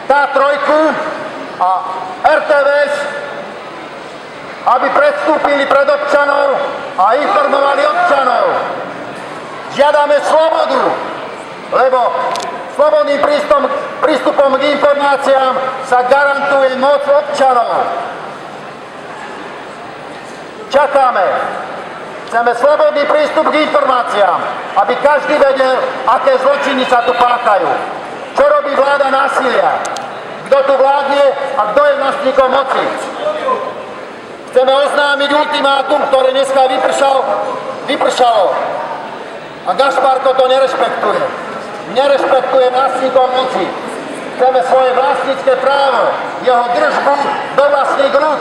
K3 a RTVS, aby predstúpili pred občanov a informovali občanov. Žiadame slobodu, lebo slobodným prístupom k informáciám sa garantuje moc občanov. Čakáme. Chceme slobodný prístup k informáciám, aby každý vedel, aké zločiny sa tu páchajú. Čo robí vláda násilia? Kto tu vládne a kto je vlastníkom moci? Chceme oznámiť ultimátum, ktoré dneska vypršalo. A Gašparko to nerešpektuje. Nerešpektuje vlastníkov moci. Chceme svoje vlastnícke právo, jeho držbu do vlastných rúk.